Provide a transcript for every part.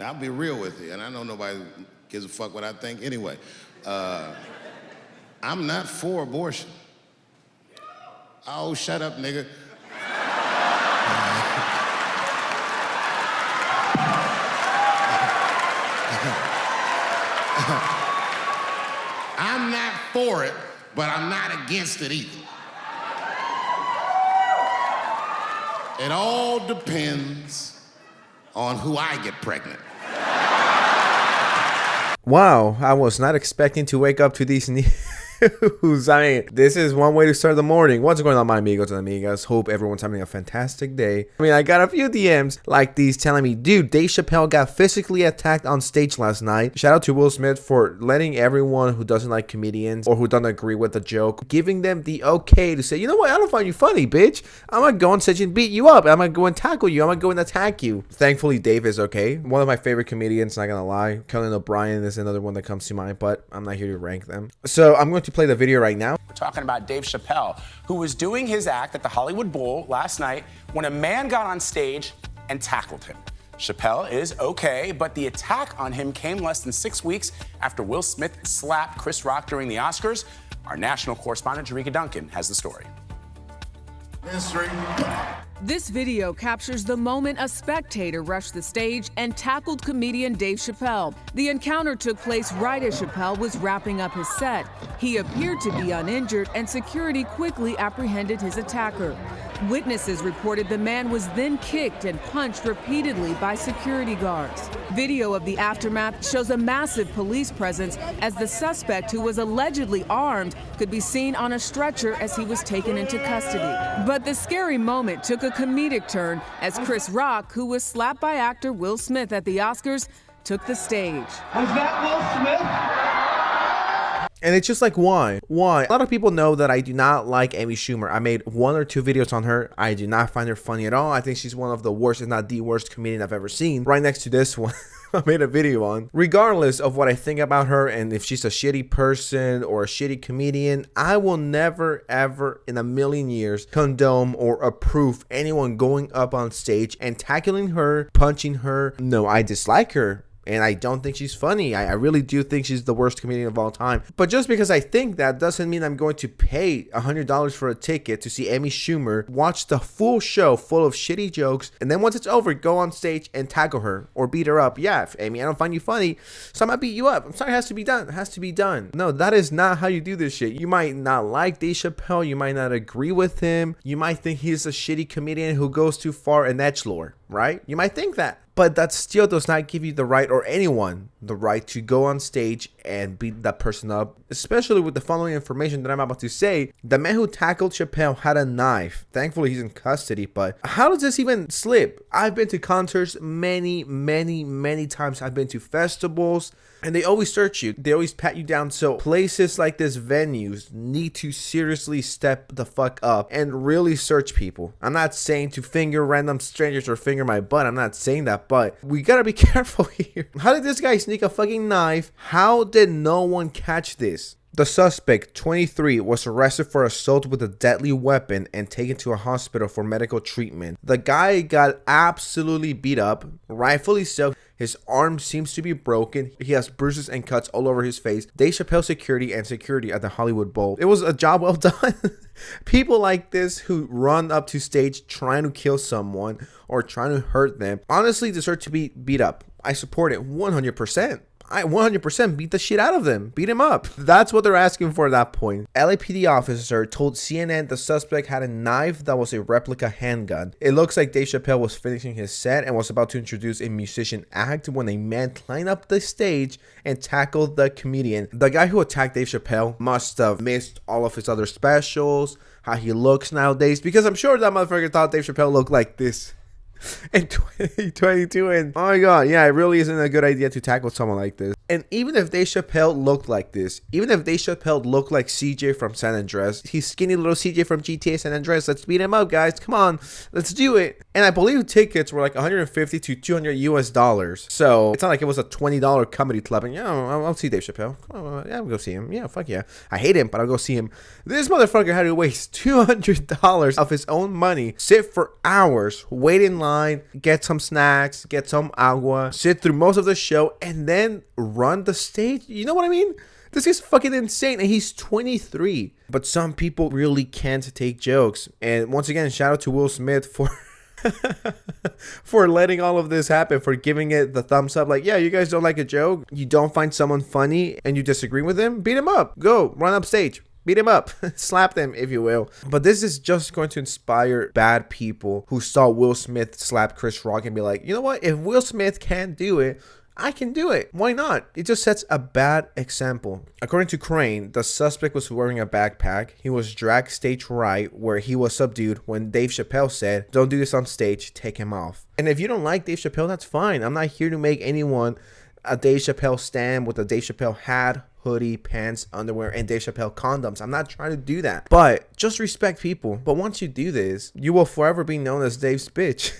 I'll be real with you, and I know nobody gives a fuck what I think anyway. I'm not for abortion. Oh, shut up, nigga. I'm not for it, but I'm not against it either. It all depends on who I get pregnant. Wow, I was not expecting to wake up to these news. I mean, this is one way to start the morning. What's going on, my amigos and amigas? Hope everyone's having a fantastic day. I mean, I got a few DMs like these telling me, dude, Dave Chappelle got physically attacked on stage last night. Shout out to Will Smith for letting everyone who doesn't like comedians or who doesn't agree with the joke, giving them the okay to say, you know what, I don't find you funny, bitch. I'm gonna go on stage and beat you up. I'm gonna go and tackle you. I'm gonna go and attack you. Thankfully, Dave is okay. One of my favorite comedians, not gonna lie. Conan O'Brien is another one that comes to mind, but I'm not here to rank them. So I'm going to play the video right now. We're talking about Dave Chappelle, who was doing his act at the Hollywood Bowl last night when a man got on stage and tackled him. Chappelle is okay, but the attack on him came less than 6 weeks after Will Smith slapped Chris Rock during the Oscars. Our national correspondent, Jerika Duncan, has the story. History. This video captures the moment a spectator rushed the stage and tackled comedian Dave Chappelle. The encounter took place right as Chappelle was wrapping up his set. He appeared to be uninjured, and security quickly apprehended his attacker. Witnesses reported the man was then kicked and punched repeatedly by security guards. Video of the aftermath shows a massive police presence as the suspect, who was allegedly armed, could be seen on a stretcher as he was taken into custody. But the scary moment took a comedic turn as Chris Rock, who was slapped by actor Will Smith at the Oscars, took the stage. Was that Will Smith? And it's just like, why? Why? A lot of people know that I do not like Amy Schumer. I made 1 or 2 videos on her. I do not find her funny at all. I think she's one of the worst, if not the worst comedian I've ever seen. Right next to this one, I made a video on. Regardless of what I think about her and if she's a shitty person or a shitty comedian, I will never, ever in a million years condone or approve anyone going up on stage and tackling her, punching her. No, I dislike her. And I don't think she's funny. I really do think she's the worst comedian of all time. But just because I think that doesn't mean I'm going to pay $100 for a ticket to see Amy Schumer watch the full show full of shitty jokes, and then once it's over, go on stage and tackle her or beat her up. Yeah, Amy, I don't find you funny, so I might beat you up. I'm sorry, it has to be done. It has to be done. No, that is not how you do this shit. You might not like Dave Chappelle. You might not agree with him. You might think he's a shitty comedian who goes too far in edgelord, right? You might think that. But that still does not give you the right, or anyone the right, to go on stage and beat that person up, especially with the following information that I'm about to say. The man who tackled Chappelle had a knife. Thankfully, he's in custody, but how does this even slip? I've been to concerts many times. I've been to festivals, and they always search you. They always pat you down. So places like this, venues, need to seriously step the fuck up and really search people. I'm not saying to finger random strangers or finger my butt. I'm not saying that, but we gotta be careful here. How did this guy sneak a fucking knife? How did no one catch this? The suspect, 23, was arrested for assault with a deadly weapon and taken to a hospital for medical treatment. The guy got absolutely beat up, rightfully so. His arm seems to be broken. He has bruises and cuts all over his face. Dave Chappelle security at the Hollywood Bowl. It was a job well done. People like this who run up to stage trying to kill someone or trying to hurt them honestly deserve to be beat up. I support it 100%. I 100% beat the shit out of them. Beat him up. That's what they're asking for at that point. LAPD officer told CNN the suspect had a knife that was a replica handgun. It looks like Dave Chappelle was finishing his set and was about to introduce a musician act when a man climbed up the stage and tackled the comedian. The guy who attacked Dave Chappelle must have missed all of his other specials, how he looks nowadays, because I'm sure that motherfucker thought Dave Chappelle looked like this in 2022, and oh my god, yeah, it really isn't a good idea to tackle someone like this. And even if Dave Chappelle looked like this, even if Dave Chappelle looked like CJ from San Andreas, he's skinny little CJ from GTA San Andreas, let's beat him up, guys, come on, let's do it. And I believe tickets were like $150 to $200 US, so it's not like it was a $20 comedy club, and yeah, I'll see Dave Chappelle. Oh, yeah, I'll go see him. Yeah, fuck yeah, I hate him, but I'll go see him. This motherfucker had to waste $200 of his own money, sit for hours, wait in line, line, get some snacks, get some agua, sit through most of the show, and then run the stage. You know what I mean? This is fucking insane, and he's 23. But some people really can't take jokes. And once again, shout out to Will Smith for for letting all of this happen, for giving it the thumbs up. Like, yeah, you guys don't like a joke, you don't find someone funny, and you disagree with him, beat him up. Go, run up stage. Beat him up, slap them if you will. But this is just going to inspire bad people who saw Will Smith slap Chris Rock and be like, you know what? If Will Smith can't do it, I can do it. Why not? It just sets a bad example. According to Crane, the suspect was wearing a backpack. He was dragged stage right, where he was subdued when Dave Chappelle said, don't do this on stage, take him off. And if you don't like Dave Chappelle, that's fine. I'm not here to make anyone a Dave Chappelle stand with a Dave Chappelle hat, hoodie, pants, underwear, and Dave Chappelle condoms. I'm not trying to do that. But just respect people. But once you do this, you will forever be known as Dave's bitch.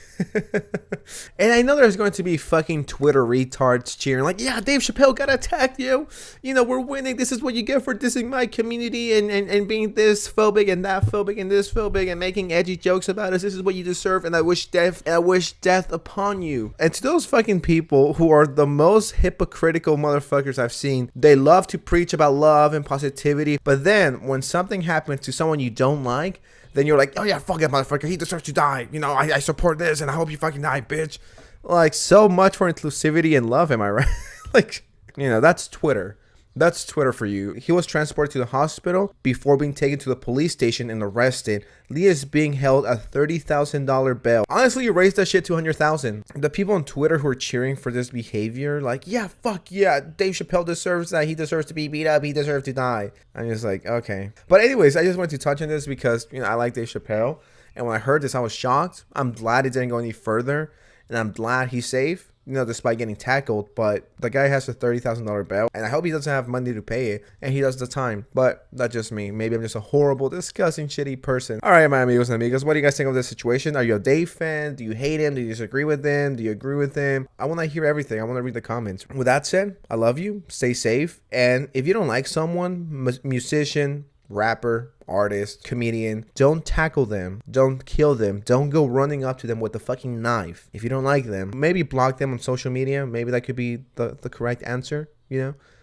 And I know there's going to be fucking Twitter retards cheering like, yeah, Dave Chappelle got attacked, yo. You know, we're winning. This is what you get for dissing my community and being this phobic and that phobic and this phobic and making edgy jokes about us. This is what you deserve, and I wish death upon you. And to those fucking people who are the most hypocritical motherfuckers I've seen, they love to preach about love and positivity, but then when something happens to someone you don't like, then you're like, oh yeah, fuck that motherfucker, he deserves to die, you know, I support this and I hope you fucking die, bitch. Like, so much for inclusivity and love, am I right? Like, you know, that's Twitter. That's Twitter for you. He was transported to the hospital before being taken to the police station and arrested. Lee is being held a $30,000 bail. Honestly, you raised that shit to $100,000. The people on Twitter who are cheering for this behavior, like, yeah, fuck yeah, Dave Chappelle deserves that. He deserves to be beat up. He deserves to die. I'm just like, okay. But anyways, I just wanted to touch on this because, you know, I like Dave Chappelle. And when I heard this, I was shocked. I'm glad it didn't go any further. And I'm glad he's safe, you know, despite getting tackled. But the guy has a $30,000 bail, and I hope he doesn't have money to pay it, and he does the time. But that's just me. Maybe I'm just a horrible, disgusting, shitty person. All right, my amigos and amigas, what do you guys think of this situation? Are you a Dave fan? Do you hate him? Do you disagree with him? Do you agree with him? I want to hear everything. I want to read the comments. With that said, I love you. Stay safe. And if you don't like someone, musician, rapper, artist, comedian, don't tackle them, don't kill them, don't go running up to them with a fucking knife. If you don't like them, maybe block them on social media. Maybe that could be the correct answer, you know.